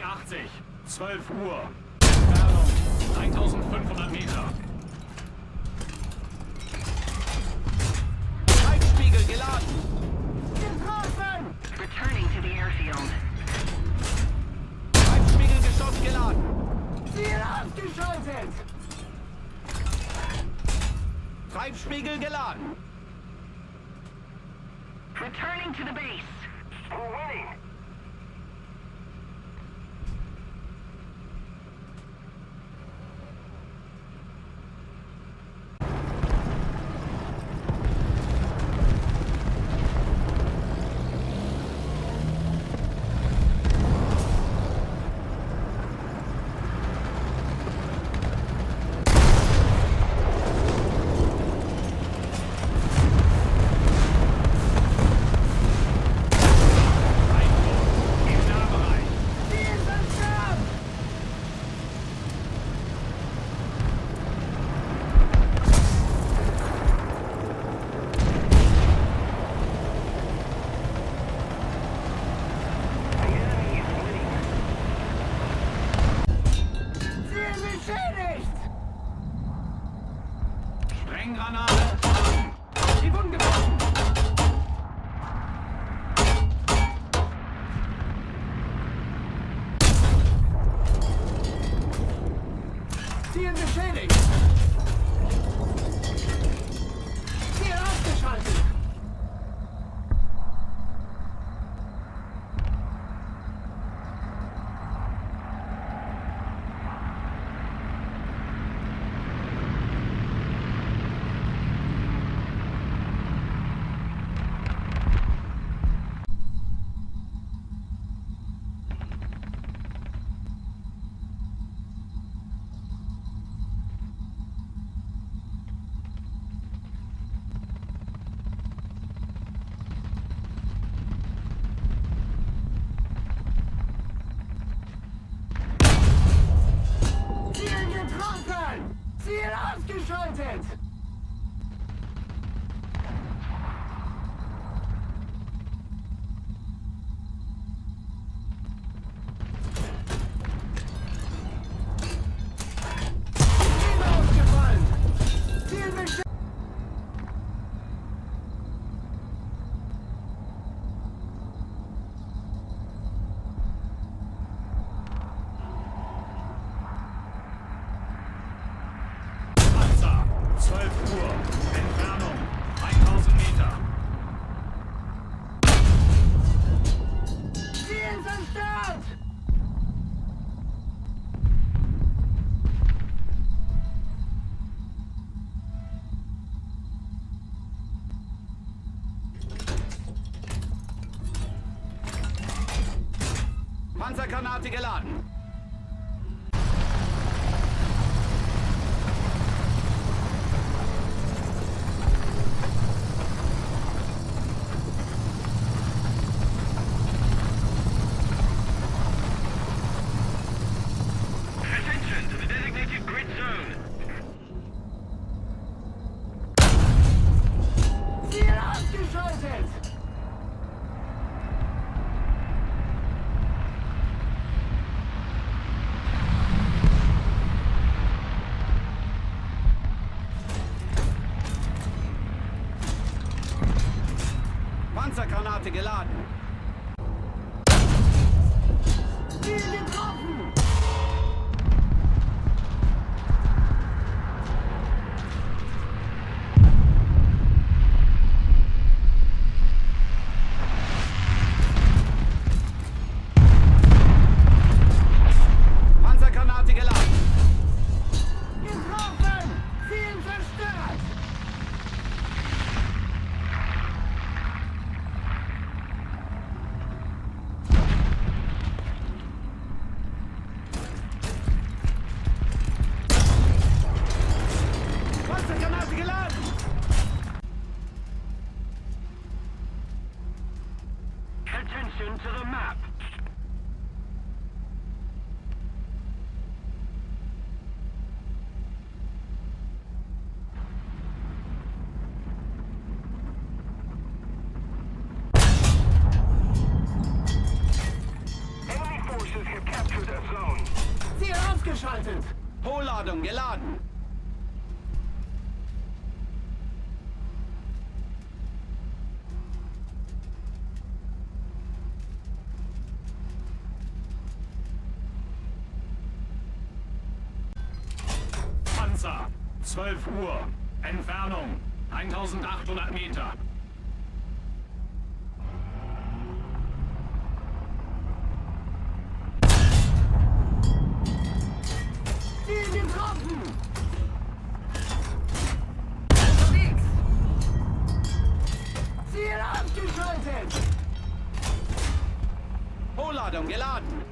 P80. 12 Uhr. Entfernung 1500 Meter. Heizspiegel geladen. Getroffen! Returning to the airfield. Heizspiegelgeschoss geladen. Ziel ausgeschaltet! Treibspiegel geladen. Returning to the base. We're winning! Im Nahbereich. Ziel zerstört! Ziel beschädigt! Sprenggranate an. Die Wunde getroffen! Ziel beschädigt! Ziel ausgeschaltet! Ziel getroffen! Ziel ausgeschaltet! Ziel ausgefallen! Ziel beschädigt! Panzer. 12 Uhr. Entfernung 1000 Meter. Ziel zerstört! Panzergranate geladen. Attention to the designated grid zone. Ziel ausgeschaltet! ausgeschaltet! Hohlladung geladen. Panzer, 12 Uhr. Entfernung, 1800 Meter. Ziel getroffen! Unterwegs! Ziel ausgeschaltet! Hohlladung geladen.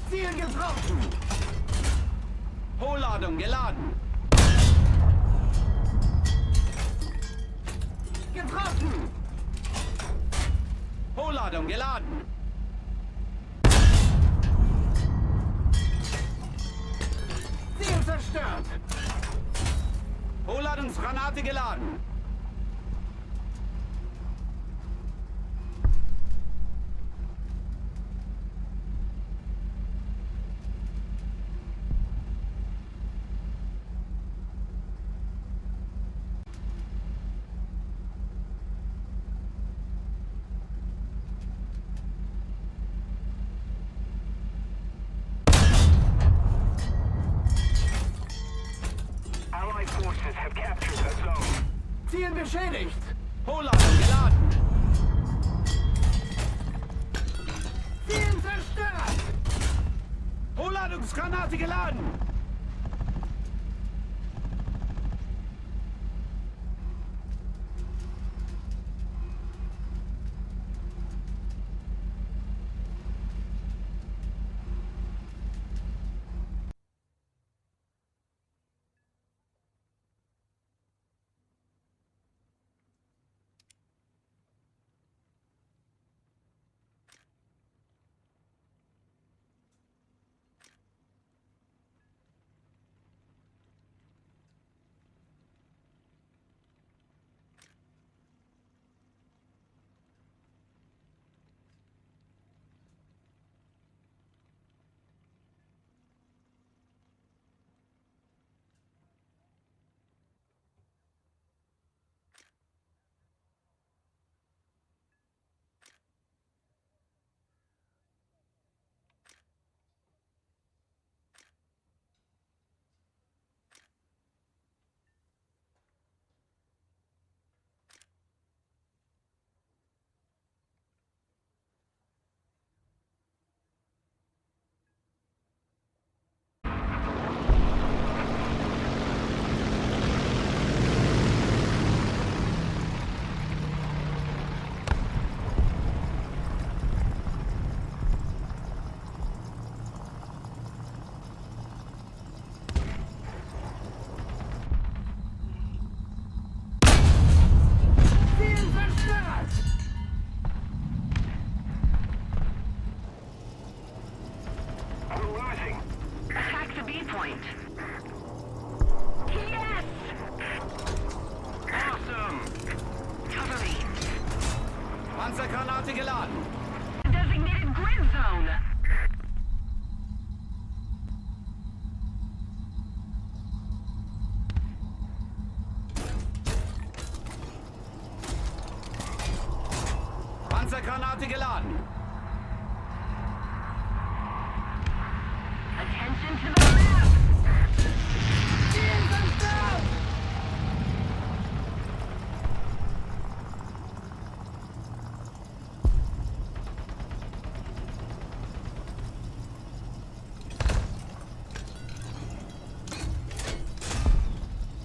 Ziel getroffen! Hohlladung geladen. Getroffen! Hohlladung geladen. Ziel zerstört! Hohlladungsgranate geladen. Allied forces have captured the zone. Ziel beschädigt! Hohlladung geladen. Ziel zerstört! Hohlladungsgranate geladen. Ziel zerstört! We're losing. Attack the B point. Yes! Awesome! Cover me. Panzergranate geladen. Designated grid zone. Panzergranate geladen. Attention to the map. Ziel zerstört!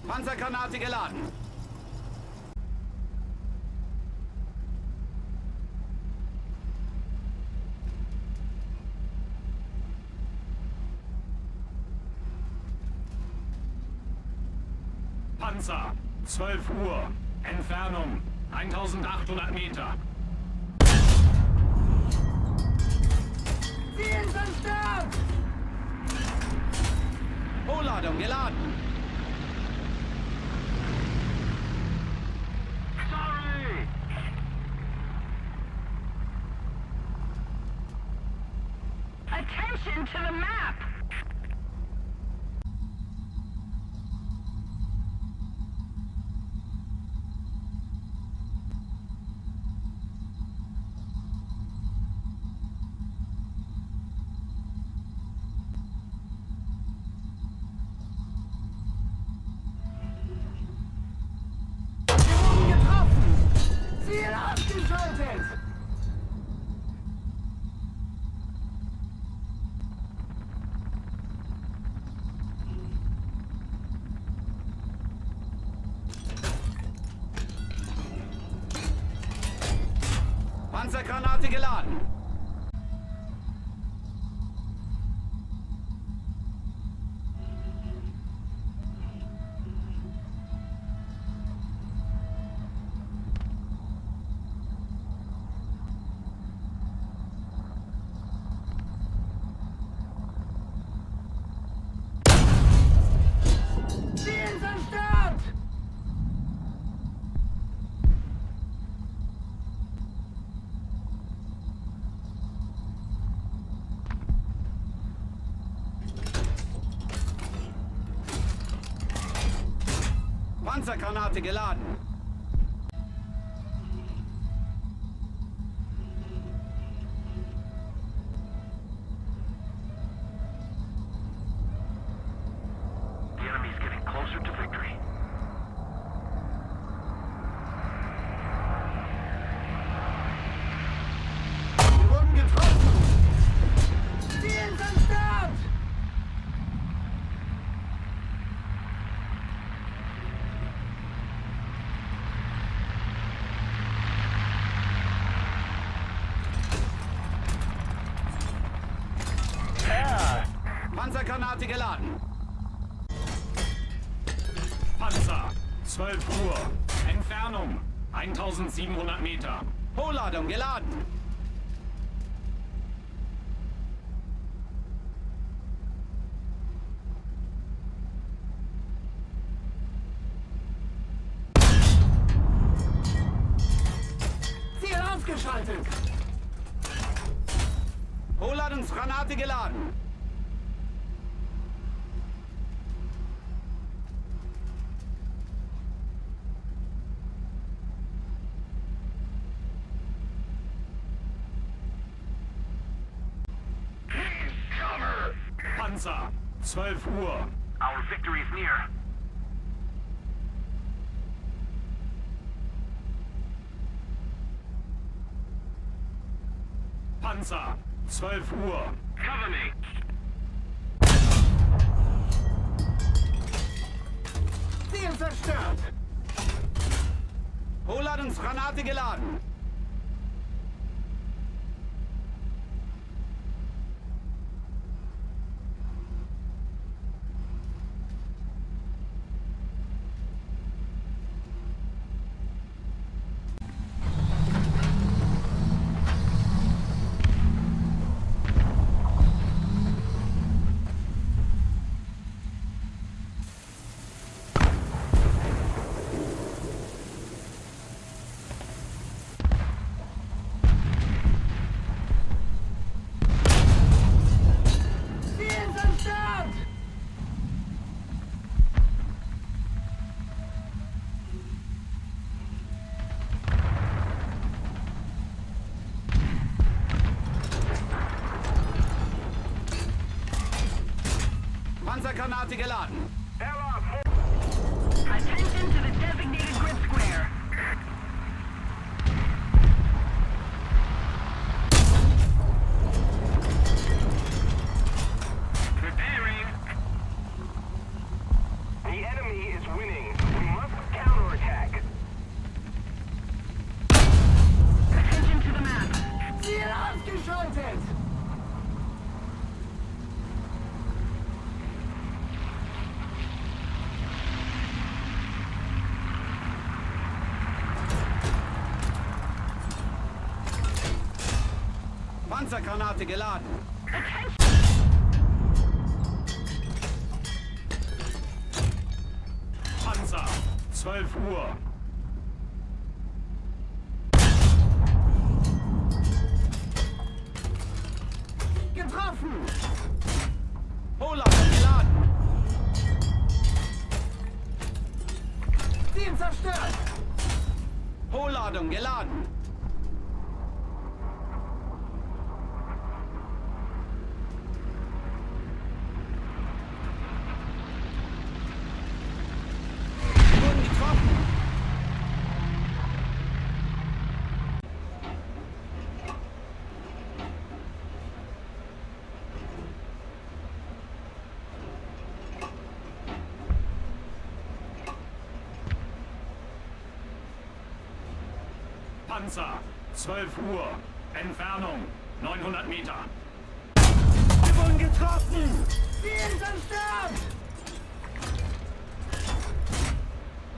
Panzergranate geladen. Panzer, 12 Uhr. Entfernung, 1800 Meter. Ziel zerstört! Vorladung geladen. Sorry! Attention to the map! Wir wurden getroffen! Ziel ausgeschaltet! Panzergranate geladen. Ziel zerstört! Panzergranate geladen. The enemy's getting closer to victory. Wir wurden getroffen! Ziel zerstört! Panzergranate geladen. Panzer, 12 Uhr. Entfernung, 1700 Meter. Vorladung geladen. Ziel ausgeschaltet! Vorladungsgranate geladen. Panzer, 12 Uhr. Our victory is near. Panzer, 12 Uhr. Cover me! Ziel zerstört! Vorladungsgranate geladen. Ziel zerstört! Panzergranate geladen. Attention to the designated grid square. Preparing! The enemy is winning. We must counterattack. Attention to the map. Ziel ausgeschaltet! Panzergranate geladen. 12 Uhr. Getroffen! Rohladung geladen. Ziel zerstört! Rohladung geladen. Wir wurden getroffen. Panzer, 12 Uhr. Entfernung, 900 Meter. Wir wurden getroffen. Ziel zerstört!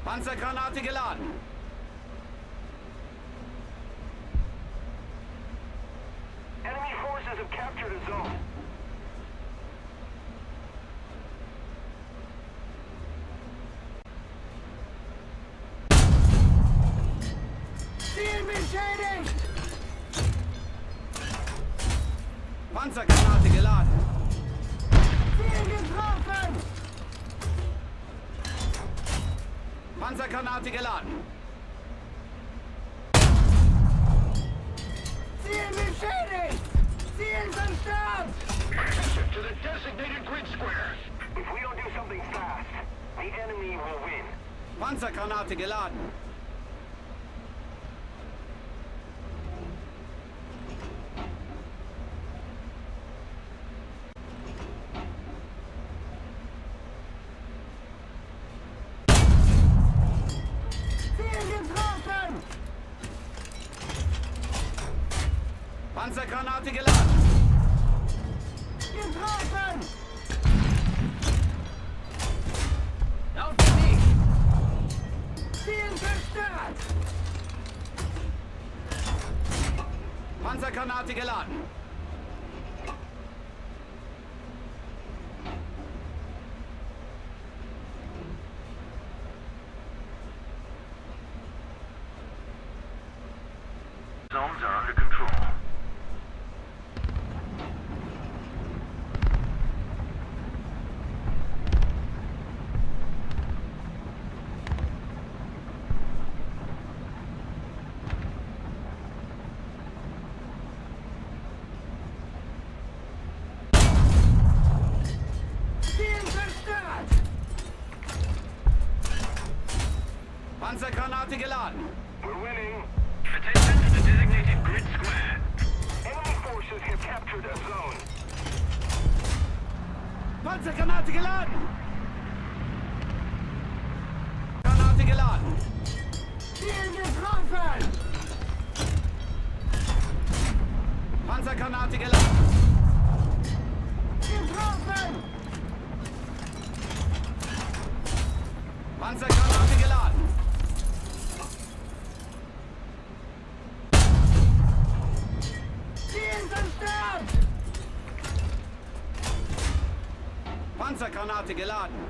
Panzergranate geladen. Enemy forces have captured a zone. Ziel beschädigt! Panzergranate geladen. Ziel getroffen! Panzergranate geladen. Ziel beschädigt! Ziel zerstört! To the designated grid square. If we don't do something fast, the enemy will win. Panzergranate geladen. Ziel getroffen! Panzergranate geladen. Getroffen! Auf den Weg. Ziel zerstört! Panzergranate geladen. Zones are under control. Ziel zerstört! Panzergranate geladen. We're winning. Attention to the designated grid square. Enemy forces have captured a zone. Panzergranate geladen. Granate geladen. Ziel getroffen! Panzergranate geladen. Getroffen! Panzergranate geladen. Ziel zerstört! Panzergranate geladen.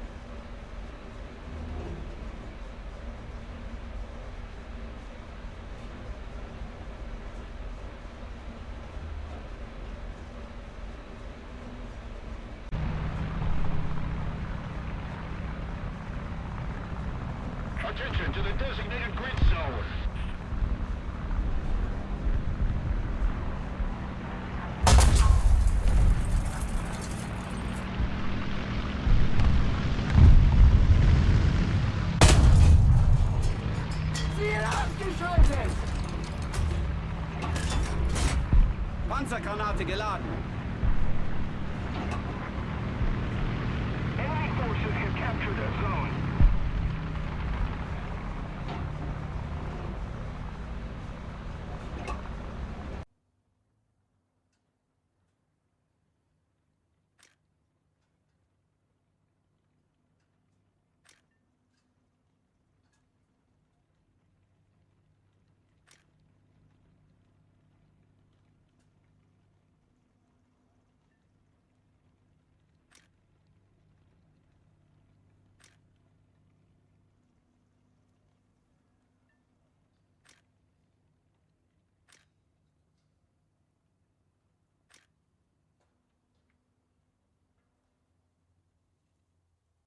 Attention to the designated grid zone. Ziel ausgeschaltet! Panzergranate geladen. Enemy forces have captured a zone.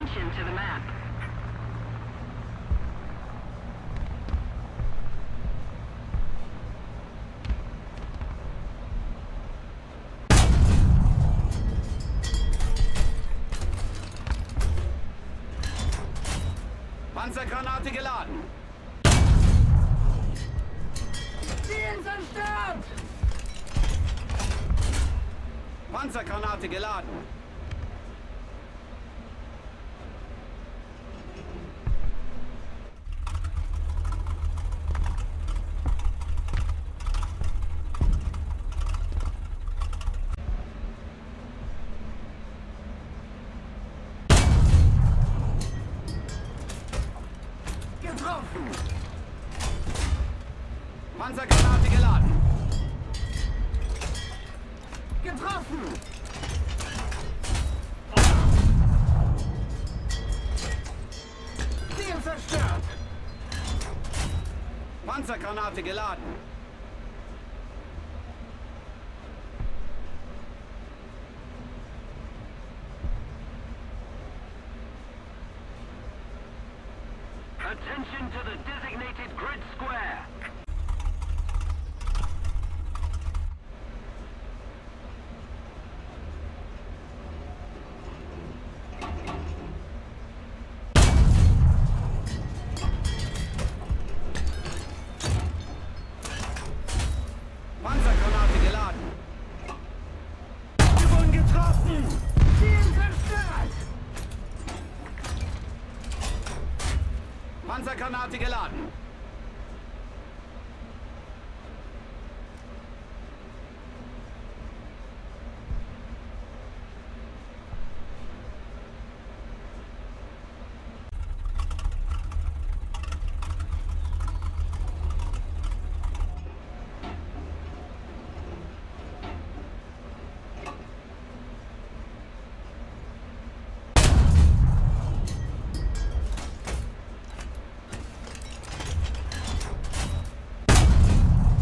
Attention to the map. Panzergranate geladen. Ziel zerstört! Panzergranate geladen. Getroffen! Panzergranate geladen. Getroffen! Ziel zerstört! Panzergranate geladen. Attention to the designated grid square. Panzergranate geladen. Wir wurden getroffen. Ziel zerstört! Panzergranate geladen.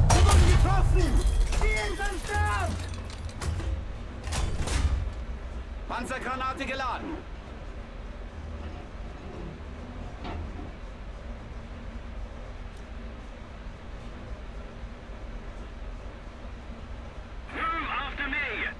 Wir wurden getroffen. Ziel zerstört! Panzergranate geladen. Move after me.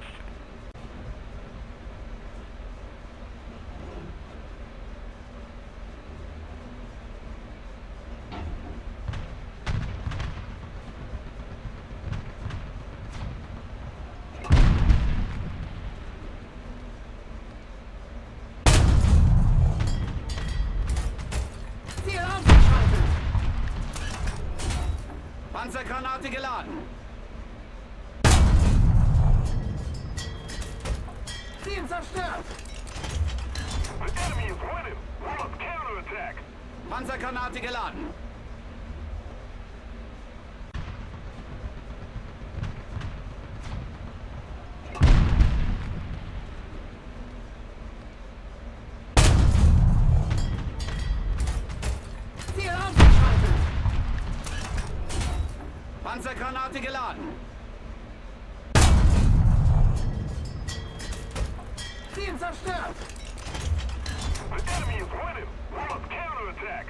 Ziel ausgeschaltet! Panzergranate geladen. Ziel zerstört! The enemy is winning. We must counterattack. Panzergranate geladen. Ziel ausgeschaltet! Panzergranate geladen. Ziel zerstört! The enemy is winning. We must counterattack.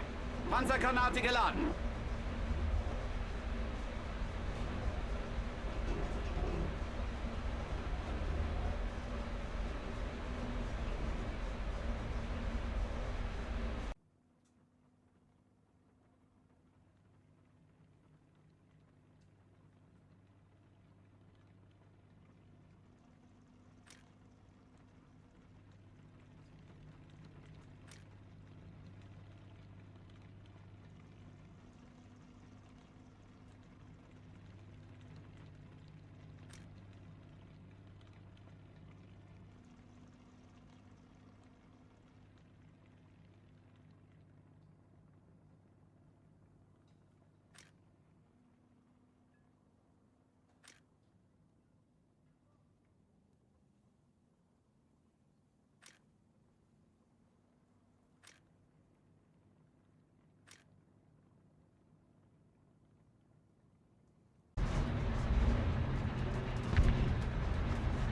Panzergranate geladen.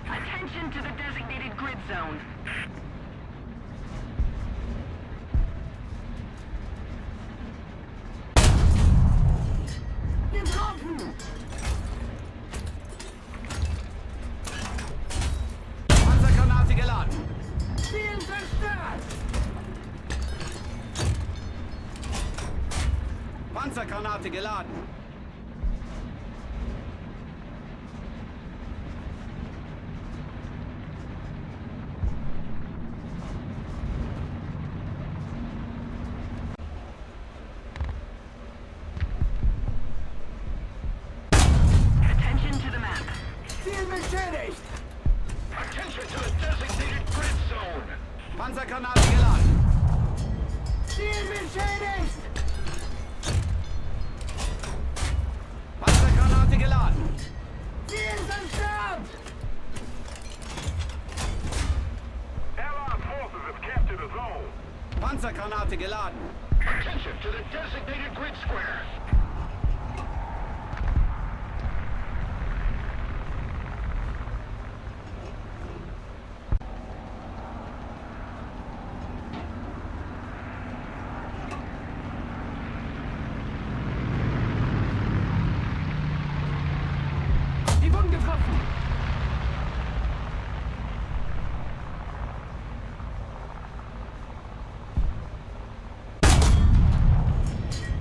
Attention to the designated grid zone. Panzergranate geladen. Attention to the map. Ziel beschädigt. Attention to the designated grid zone. Panzergranate geladen. Ziel beschädigt. Panzergranate geladen. Ziel zerstört. Allied forces have captured a zone. Panzergranate geladen. Attention to the designated grid square. Die wurden getroffen.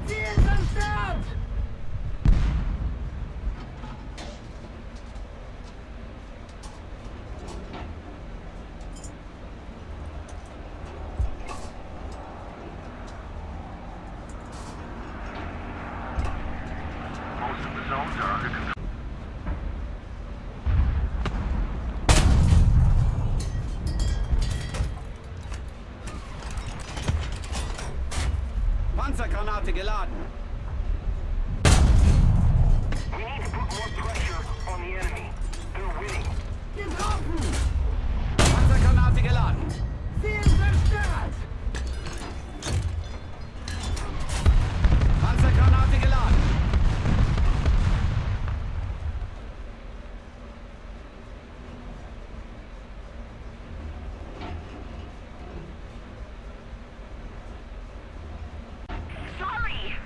Ziel zerstört. Most of the zones are under control. Panzergranate geladen. We need to put more pressure on the enemy. They're winning. Getroffen. Panzergranate geladen. Ziel zerstört. Panzergranate geladen. Sorry.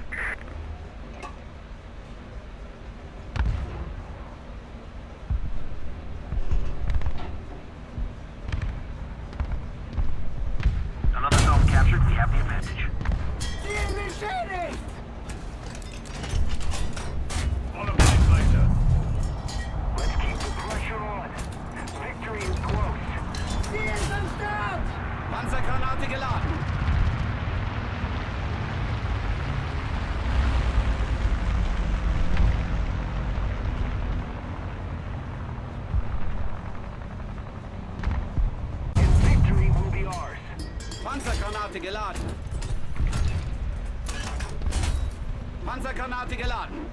Another zone captured. We have the advantage. Ziel beschädigt. Volle Brennweite. Let's keep the pressure on. Victory is close. Ziel zerstört. Panzergranate geladen. And victory will be ours. Panzergranate geladen. Panzergranate geladen.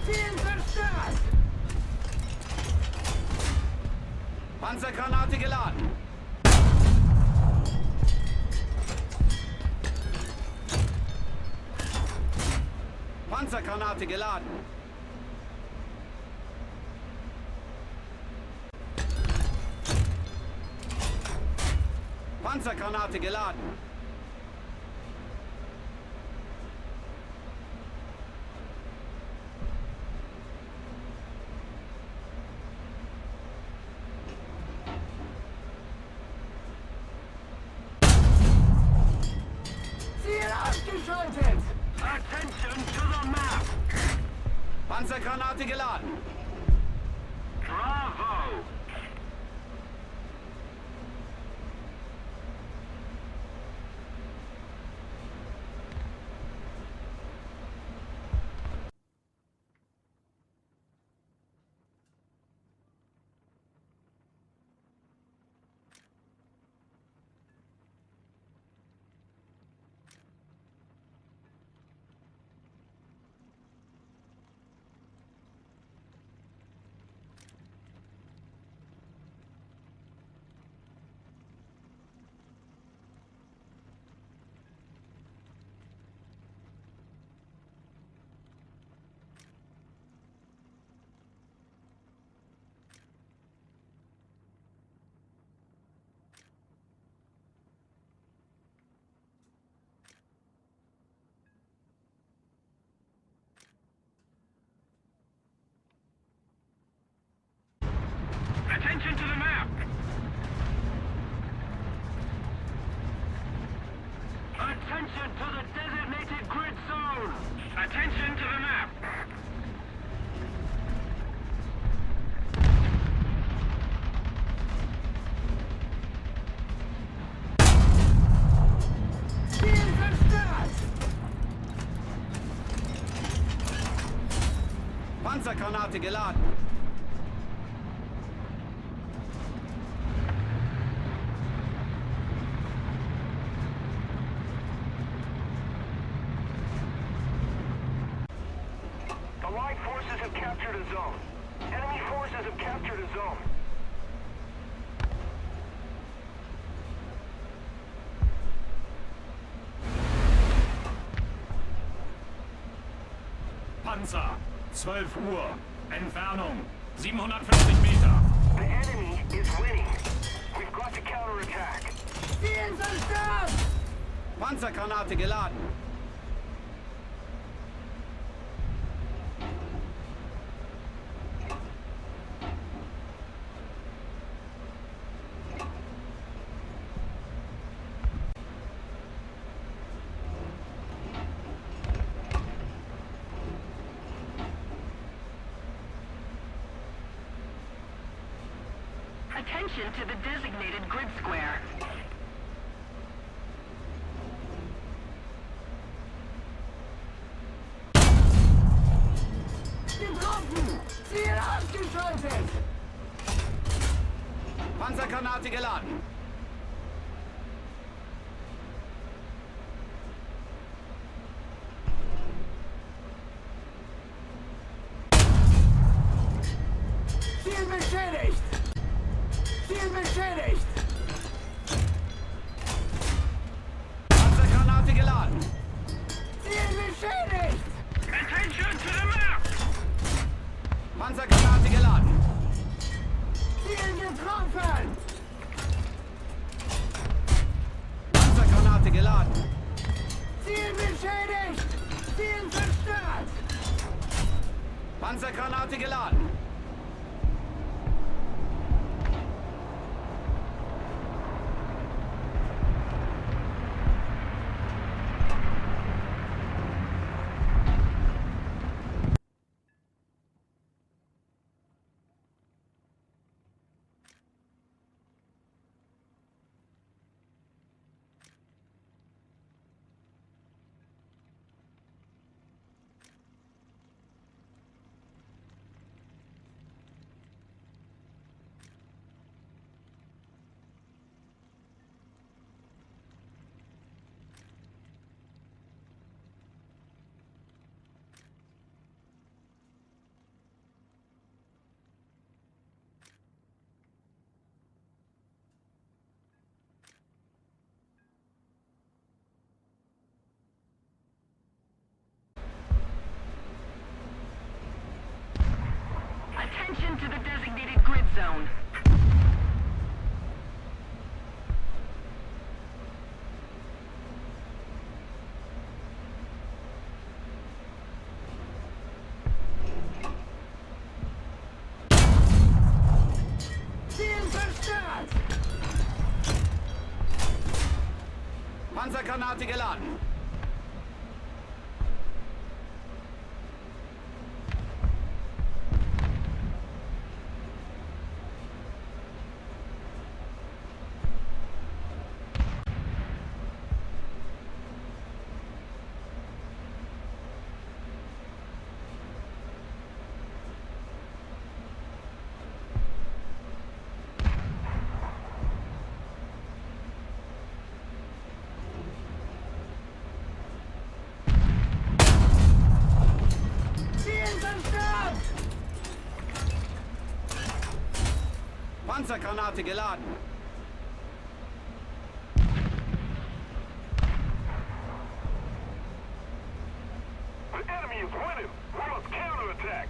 Ziel zerstört. Panzergranate geladen. Panzergranate geladen. Panzergranate geladen. Ziel ausgeschaltet. Attention to the map. Panzergranate geladen. Bravo. Attention to the designated grid zone! Attention to the map! Ziel zerstört! Panzergranate geladen. The Allied forces have captured a zone. Enemy forces have captured a zone. Panzer, 12 Uhr. Entfernung, 750 Meter. The enemy is winning. We've got to counterattack. Ziel zerstört! Panzergranate geladen. Attention to the designated grid square. Getroffen! Ziel ausgeschaltet! Panzergranate geladen. Ziel beschädigt! Ziel beschädigt! Panzergranate geladen. Ziel beschädigt! Attention to the map! Panzergranate geladen. Ziel getroffen! Panzergranate geladen. Ziel beschädigt! Ziel zerstört! Panzergranate geladen. Attention to the designated grid zone. Ziel zerstört! Panzergranate geladen. Ziel zerstört! Panzergranate geladen. The enemy is winning. We must counterattack.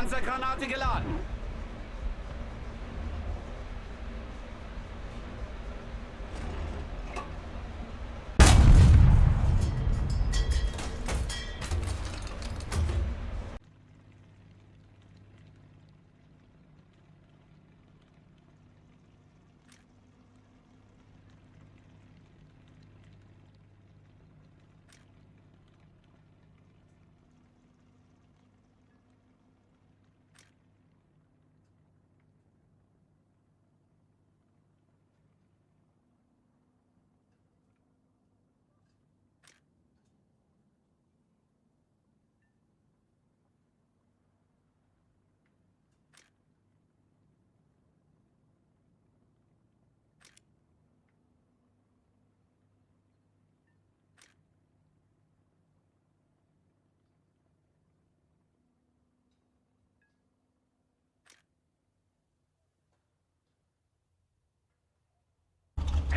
Panzergranate geladen.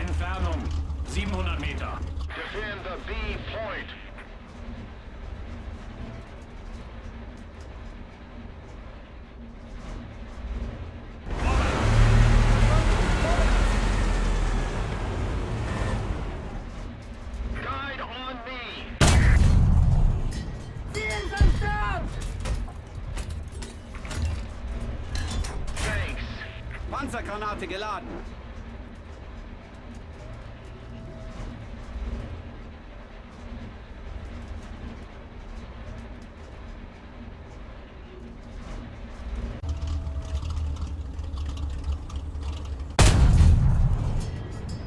Entfernung 700 Meter. Defend the B point. Guide on me. Ziel zerstört! Thanks. Panzergranate geladen.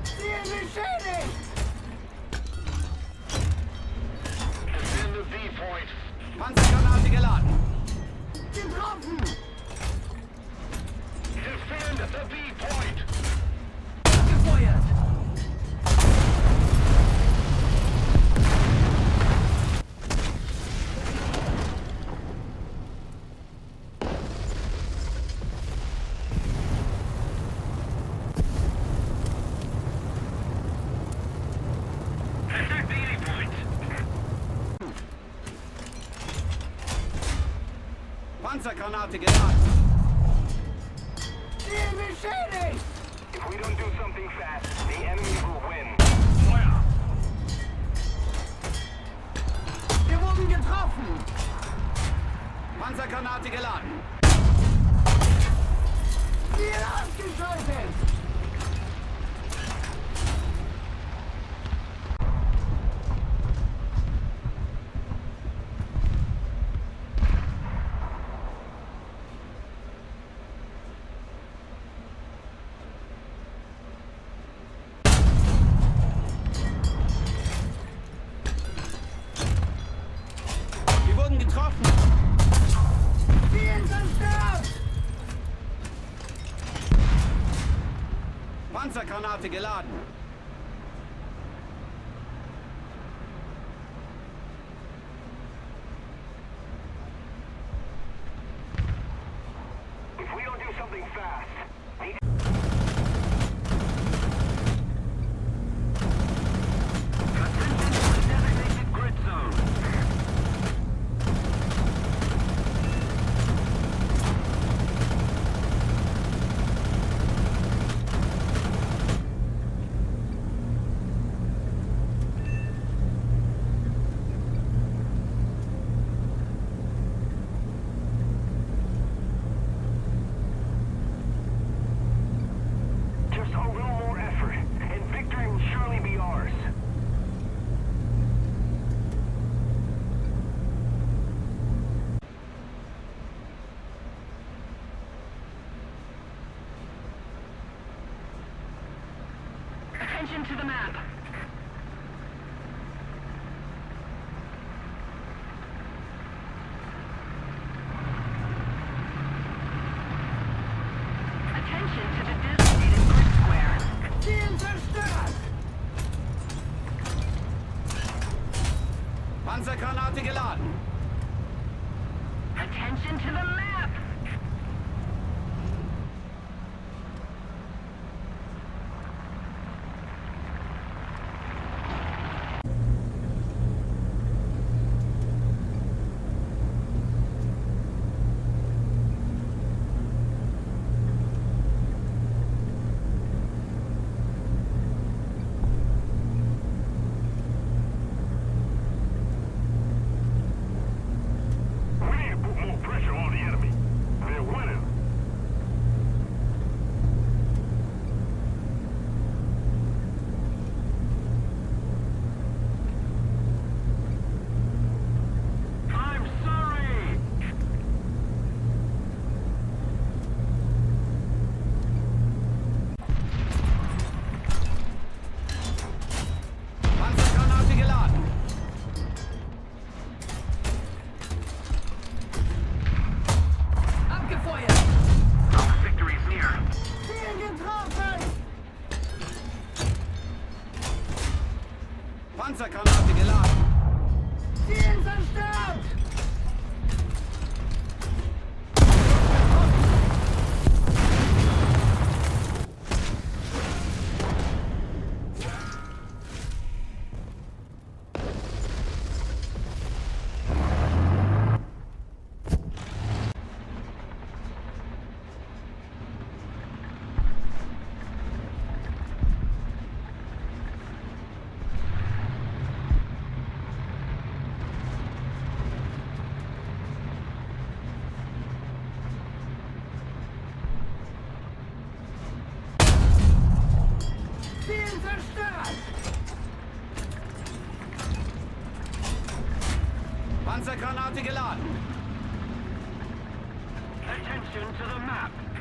Ziel beschädigt! Defend the B point. Panzergranate geladen. Getroffen! Defend the B point. Abgefeuert! Attack the A point. Panzergranate geladen. Ziel beschädigt! If we don't do something fast, the enemy will win. Feuer! Wir wurden getroffen! Panzergranate geladen. Ziel ausgeschaltet! Wir wurden getroffen. Ziel zerstört! Panzergranate geladen. If we don't do something fast, the designated grid zone. Just a little more effort, and victory will surely be ours. Attention to the map. Attention to the designated grid square. Ziel zerstört! Panzergranate geladen. Attention to the map. Panzergranate geladen. Ziel zerstört! Ziel zerstört! Panzergranate geladen. Attention to the map.